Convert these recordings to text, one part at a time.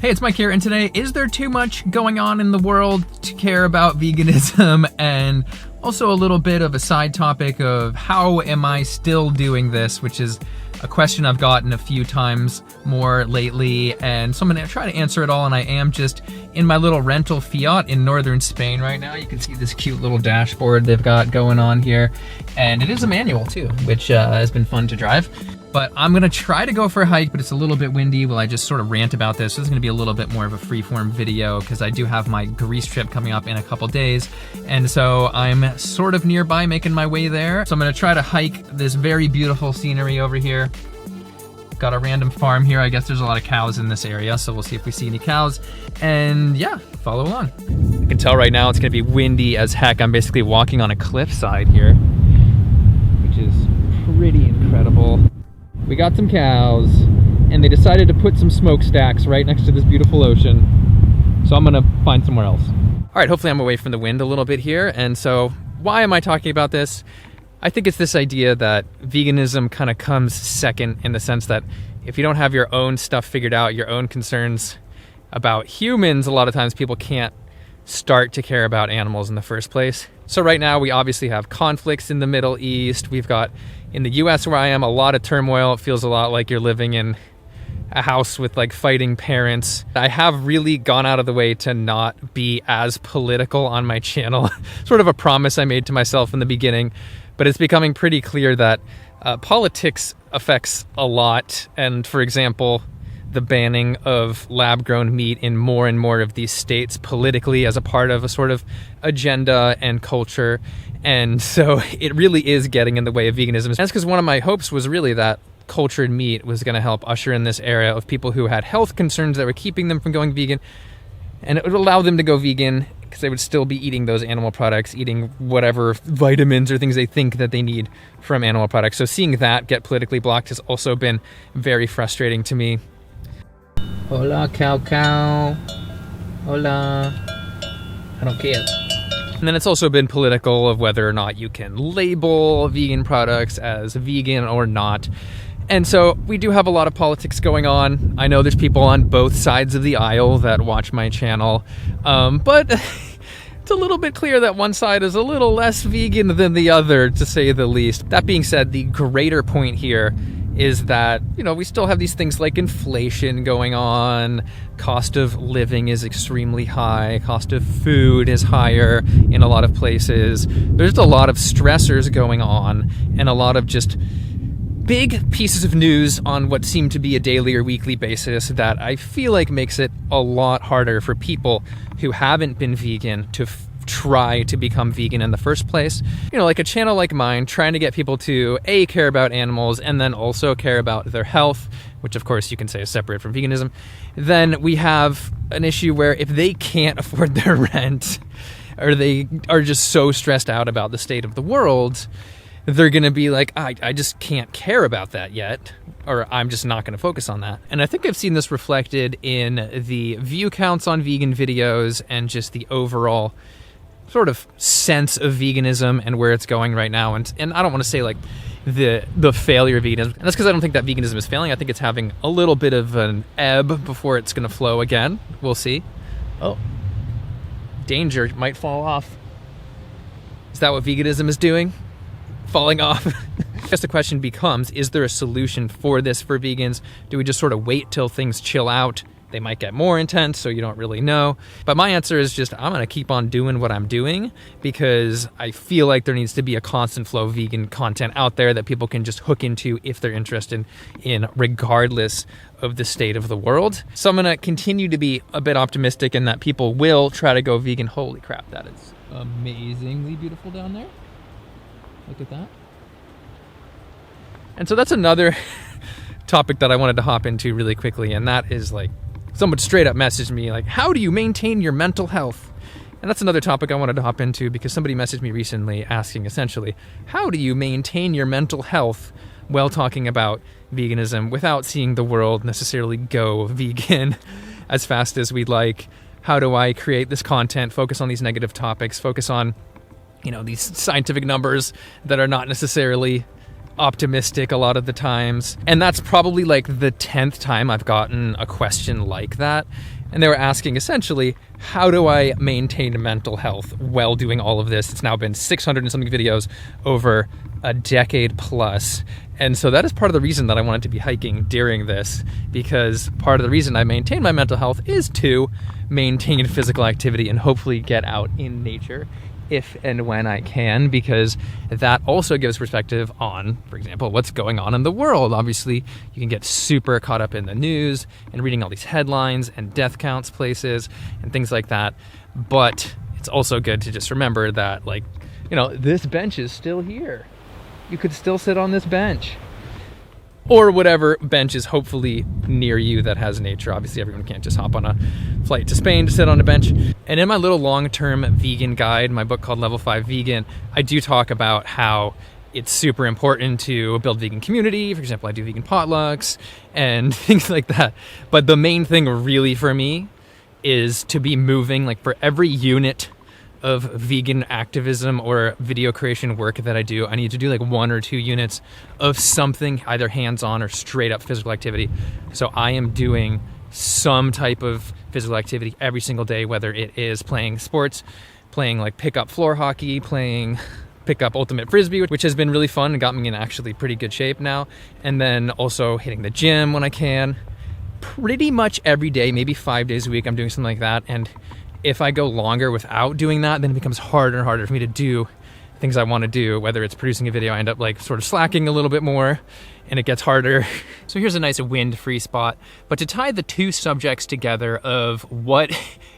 Hey, it's Mike here, and today, is there too much going on in the world to care about veganism? And also a little bit of a side topic of how am I still doing this, which is a question I've gotten a few times more lately, and so I'm gonna try to answer it all. And I am just in my little rental Fiat in northern Spain right now. You can see this cute little dashboard they've got going on here, and it is a manual too, which has been fun to drive. But I'm gonna try to go for a hike, but it's a little bit windy while I just sort of rant about this. So this is gonna be a little bit more of a freeform video because I do have my Greece trip coming up in a couple days. And so I'm sort of nearby making my way there. So I'm gonna try to hike this very beautiful scenery over here. Got a random farm here. I guess there's a lot of cows in this area, so we'll see if we see any cows. And yeah, follow along. You can tell right now it's gonna be windy as heck. I'm basically walking on a cliffside here, which is pretty incredible. We got some cows, and they decided to put some smokestacks right next to this beautiful ocean. So I'm gonna find somewhere else. All right, hopefully I'm away from the wind a little bit here. And so why am I talking about this? I think it's this idea that veganism kind of comes second, in the sense that if you don't have your own stuff figured out, your own concerns about humans, a lot of times people can't start to care about animals in the first place. So right now we obviously have conflicts in the Middle East. We've got, in the US where I am, a lot of turmoil. It feels a lot like you're living in a house with like fighting parents. I have really gone out of the way to not be as political on my channel. Sort of a promise I made to myself in the beginning, but it's becoming pretty clear that politics affects a lot. And for example, the banning of lab-grown meat in more and more of these states politically as a part of a sort of agenda and culture. And so it really is getting in the way of veganism. That's because one of my hopes was really that cultured meat was going to help usher in this era of people who had health concerns that were keeping them from going vegan. And it would allow them to go vegan because they would still be eating those animal products, eating whatever vitamins or things they think that they need from animal products. So seeing that get politically blocked has also been very frustrating to me. Hola, cow cow. Hola. I don't care. And then it's also been political of whether or not you can label vegan products as vegan or not. And so we do have a lot of politics going on. I know there's people on both sides of the aisle that watch my channel, but it's a little bit clear that one side is a little less vegan than the other, to say the least. That being said, the greater point here is that, you know, we still have these things like inflation going on, cost of living is extremely high, cost of food is higher in a lot of places. There's a lot of stressors going on and a lot of just big pieces of news on what seem to be a daily or weekly basis that I feel like makes it a lot harder for people who haven't been vegan to try to become vegan in the first place. You know, like a channel like mine, trying to get people to A, care about animals, and then also care about their health, which of course you can say is separate from veganism. Then we have an issue where if they can't afford their rent, or they are just so stressed out about the state of the world, they're gonna be like, I just can't care about that yet, or I'm just not gonna focus on that. And I think I've seen this reflected in the view counts on vegan videos and just the overall sort of sense of veganism and where it's going right now. And I don't want to say like the failure of veganism. And that's because I don't think that veganism is failing. I think it's having a little bit of an ebb before it's going to flow again. We'll see. Oh, danger, it might fall off. Is that what veganism is doing? Falling off? I guess the question becomes, is there a solution for this for vegans? Do we just sort of wait till things chill out? They might get more intense, so you don't really know. But my answer is just, I'm gonna keep on doing what I'm doing because I feel like there needs to be a constant flow of vegan content out there that people can just hook into if they're interested in, regardless of the state of the world. So I'm gonna continue to be a bit optimistic in that people will try to go vegan. Holy crap, that is amazingly beautiful down there. Look at that. And so that's another topic that I wanted to hop into really quickly, and that is like, someone straight up messaged me like, how do you maintain your mental health? And that's another topic I wanted to hop into because somebody messaged me recently asking essentially, how do you maintain your mental health while talking about veganism without seeing the world necessarily go vegan as fast as we'd like? How do I create this content, focus on these negative topics, focus on, you know, these scientific numbers that are not necessarily optimistic a lot of the times. And that's probably like the 10th time I've gotten a question like that. And they were asking essentially, how do I maintain mental health while doing all of this? It's now been 600 and something videos over a decade plus. And so that is part of the reason that I wanted to be hiking during this, because part of the reason I maintain my mental health is to maintain physical activity and hopefully get out in nature if and when I can, because that also gives perspective on, for example, what's going on in the world. Obviously, you can get super caught up in the news and reading all these headlines and death counts places and things like that. But it's also good to just remember that, like, you know, this bench is still here. You could still sit on this bench. Or whatever bench is hopefully near you that has nature. Obviously, everyone can't just hop on a flight to Spain to sit on a bench. And in my little long-term vegan guide, my book called Level 5 Vegan, I do talk about how it's super important to build vegan community. For example, I do vegan potlucks and things like that. But the main thing really for me is to be moving, like for every unit of vegan activism or video creation work that I do, I need to do like 1 or 2 units of something, either hands-on or straight up physical activity. So I am doing some type of physical activity every single day, whether it is playing sports, playing like pickup floor hockey, playing pickup ultimate frisbee, which has been really fun and got me in actually pretty good shape now. And then also hitting the gym when I can. Pretty much every day, maybe 5 days a week, I'm doing something like that. And if I go longer without doing that, then it becomes harder and harder for me to do things I want to do. Whether it's producing a video, I end up like sort of slacking a little bit more and it gets harder. So here's a nice wind-free spot. But to tie the two subjects together of what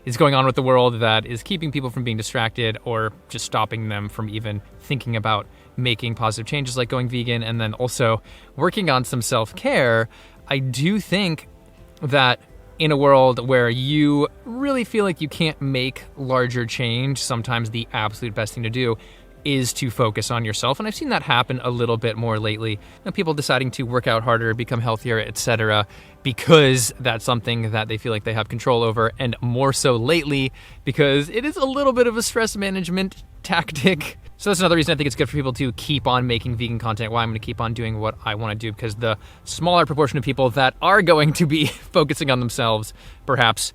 is going on with the world that is keeping people from being distracted or just stopping them from even thinking about making positive changes like going vegan, and then also working on some self-care, I do think that in a world where you really feel like you can't make larger change, sometimes the absolute best thing to do is to focus on yourself. And I've seen that happen a little bit more lately. You know, people deciding to work out harder, become healthier, etc., because that's something that they feel like they have control over, and more so lately because it is a little bit of a stress management tactic. So that's another reason I think it's good for people to keep on making vegan content, why I'm going to keep on doing what I want to do, because the smaller proportion of people that are going to be focusing on themselves, perhaps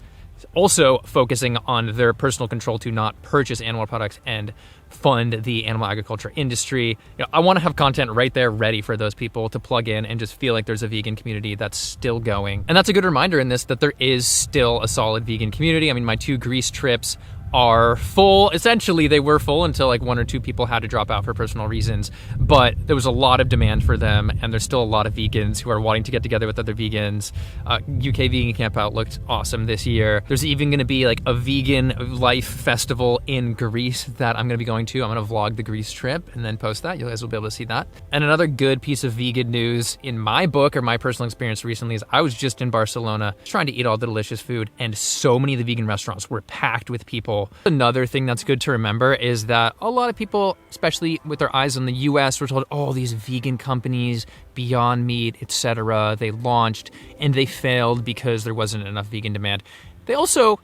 also focusing on their personal control to not purchase animal products and fund the animal agriculture industry. You know, I want to have content right there ready for those people to plug in and just feel like there's a vegan community that's still going. And that's a good reminder in this that there is still a solid vegan community. I mean, my 2 Greece trips are full. Essentially, they were full until like 1 or 2 people had to drop out for personal reasons, but there was a lot of demand for them, and there's still a lot of vegans who are wanting to get together with other vegans. UK Vegan Camp Out looked awesome this year. There's even going to be like a vegan life festival in Greece that I'm going to be going to. I'm going to vlog the Greece trip and then post that. You guys will be able to see that. And another good piece of vegan news in my book, or my personal experience recently, is I was just in Barcelona trying to eat all the delicious food, and so many of the vegan restaurants were packed with people. Another thing that's good to remember is that a lot of people, especially with their eyes on the US, were told, oh, these vegan companies, Beyond Meat, etc., they launched and they failed because there wasn't enough vegan demand. They also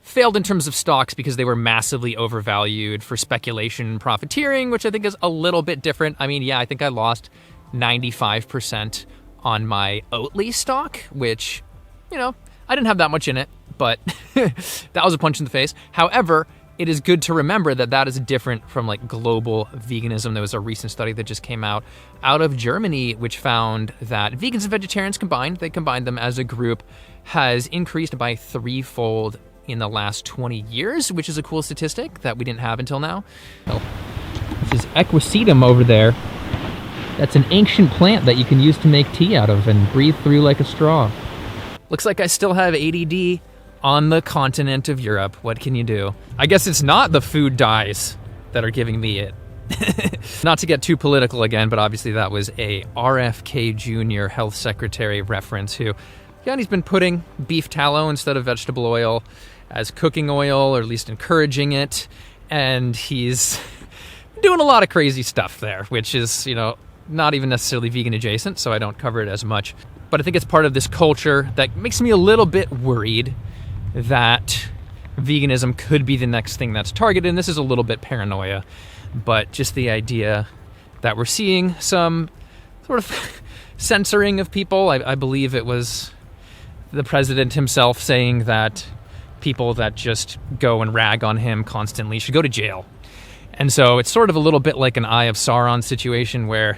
failed in terms of stocks because they were massively overvalued for speculation and profiteering, which I think is a little bit different. I mean, yeah, I think I lost 95% on my Oatly stock, which, you know, I didn't have that much in it, but that was a punch in the face. However, it is good to remember that that is different from like global veganism. There was a recent study that just came out of Germany, which found that vegans and vegetarians combined, they combined them as a group, has increased by 3-fold in the last 20 years, which is a cool statistic that we didn't have until now. Oh, this is equisetum over there. That's an ancient plant that you can use to make tea out of and breathe through like a straw. Looks like I still have ADD on the continent of Europe. What can you do? I guess it's not the food dyes that are giving me it. Not to get too political again, but obviously that was a RFK Jr. health secretary reference who, yeah, and he's been putting beef tallow instead of vegetable oil as cooking oil, or at least encouraging it. And he's doing a lot of crazy stuff there, which is, you know, not even necessarily vegan adjacent, so I don't cover it as much. But I think it's part of this culture that makes me a little bit worried that veganism could be the next thing that's targeted. And this is a little bit paranoia, but just the idea that we're seeing some sort of censoring of people. I believe it was the president himself saying that people that just go and rag on him constantly should go to jail. And so it's sort of a little bit like an Eye of Sauron situation where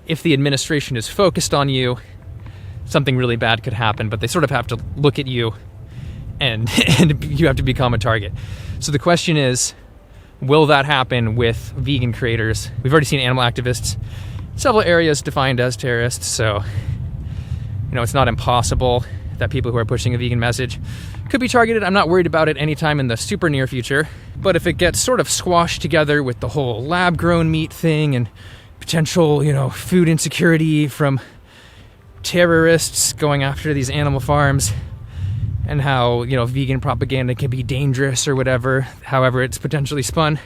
if the administration is focused on you, something really bad could happen, but they sort of have to look at you and you have to become a target. So the question is, will that happen with vegan creators? We've already seen animal activists, several areas defined as terrorists, so it's not impossible that people who are pushing a vegan message could be targeted. I'm not worried about it anytime in the super near future, but if it gets sort of squashed together with the whole lab-grown meat thing and potential, food insecurity from terrorists going after these animal farms, and how, vegan propaganda can be dangerous or whatever, however it's potentially spun,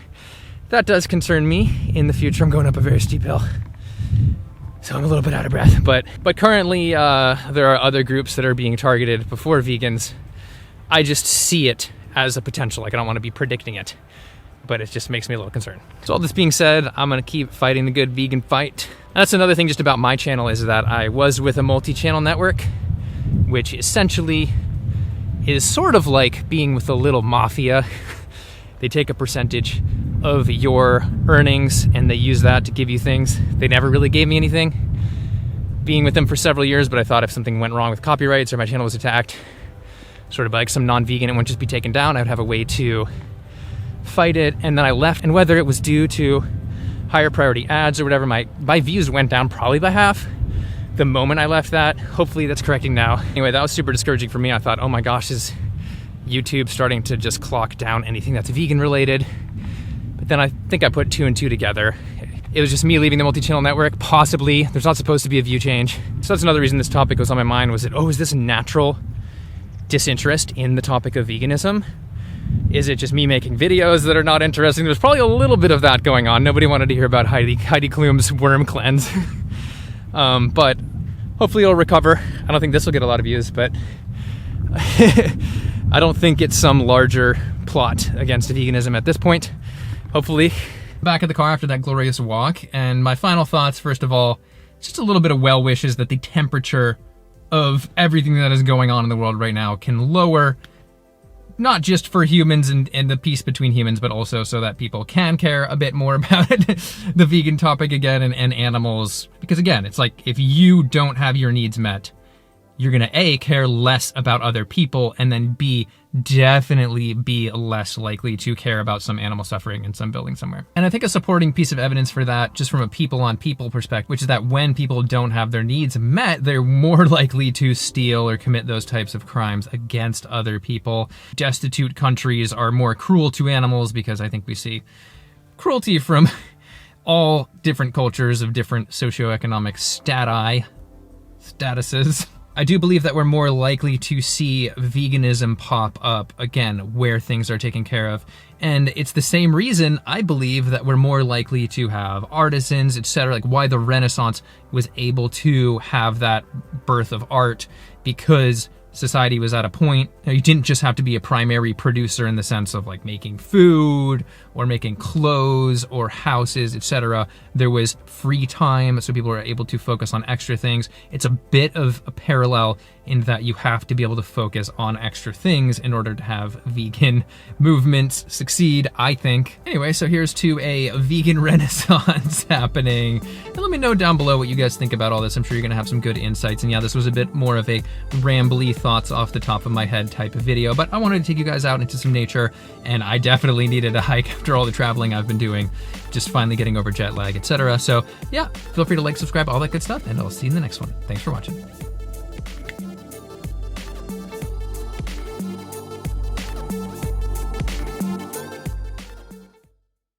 that does concern me in the future. I'm going up a very steep hill, so I'm a little bit out of breath. But currently, there are other groups that are being targeted before vegans. I just see it as a potential. I don't want to be predicting it, but it just makes me a little concerned. So all this being said, I'm going to keep fighting the good vegan fight. And that's another thing just about my channel, is that I was with a multi-channel network, which essentially is sort of like being with a little mafia. They take a percentage of your earnings and they use that to give you things. They never really gave me anything. Being with them for several years, but I thought if something went wrong with copyrights or my channel was attacked, sort of like some non-vegan, it wouldn't just be taken down. I would have a way to fight it. And then I left, and whether it was due to higher priority ads or whatever, my views went down probably by half the moment I left that. Hopefully that's correcting now. Anyway, that was super discouraging for me. I thought, oh my gosh, is YouTube starting to just clock down anything that's vegan related? But then I think I put 2 and 2 together. It was just me leaving the multi-channel network. Possibly there's not supposed to be a view change. So that's another reason this topic was on my mind, was that, is this natural disinterest in the topic of veganism? Is it just me making videos that are not interesting? There's probably a little bit of that going on. Nobody wanted to hear about Heidi Klum's worm cleanse. But hopefully it'll recover. I don't think this will get a lot of views, but I don't think it's some larger plot against veganism at this point. Hopefully. Back in the car after that glorious walk, and my final thoughts, first of all, just a little bit of well wishes that the temperature of everything that is going on in the world right now can lower, not just for humans and the peace between humans, but also so that people can care a bit more about the vegan topic again and animals. Because again, it's like, if you don't have your needs met, you're gonna A, care less about other people, and then B, definitely be less likely to care about some animal suffering in some building somewhere. And I think a supporting piece of evidence for that, just from a people-on-people perspective, which is that when people don't have their needs met, they're more likely to steal or commit those types of crimes against other people. Destitute countries are more cruel to animals, because I think we see cruelty from all different cultures of different socioeconomic statuses. I do believe that we're more likely to see veganism pop up, again, where things are taken care of. And it's the same reason I believe that we're more likely to have artisans, etc., like why the Renaissance was able to have that birth of art, because society was at a point, you didn't just have to be a primary producer in the sense of like making food or making clothes or houses, etc. There was free time, so people were able to focus on extra things. It's a bit of a parallel in that you have to be able to focus on extra things in order to have vegan movements succeed, I think. Anyway, so here's to a vegan renaissance happening. And let me know down below what you guys think about all this. I'm sure you're gonna have some good insights. And yeah, this was a bit more of a rambly thoughts off the top of my head type of video, but I wanted to take you guys out into some nature, and I definitely needed a hike after all the traveling I've been doing, just finally getting over jet lag, etc. So yeah, feel free to like, subscribe, all that good stuff, and I'll see you in the next one. Thanks for watching.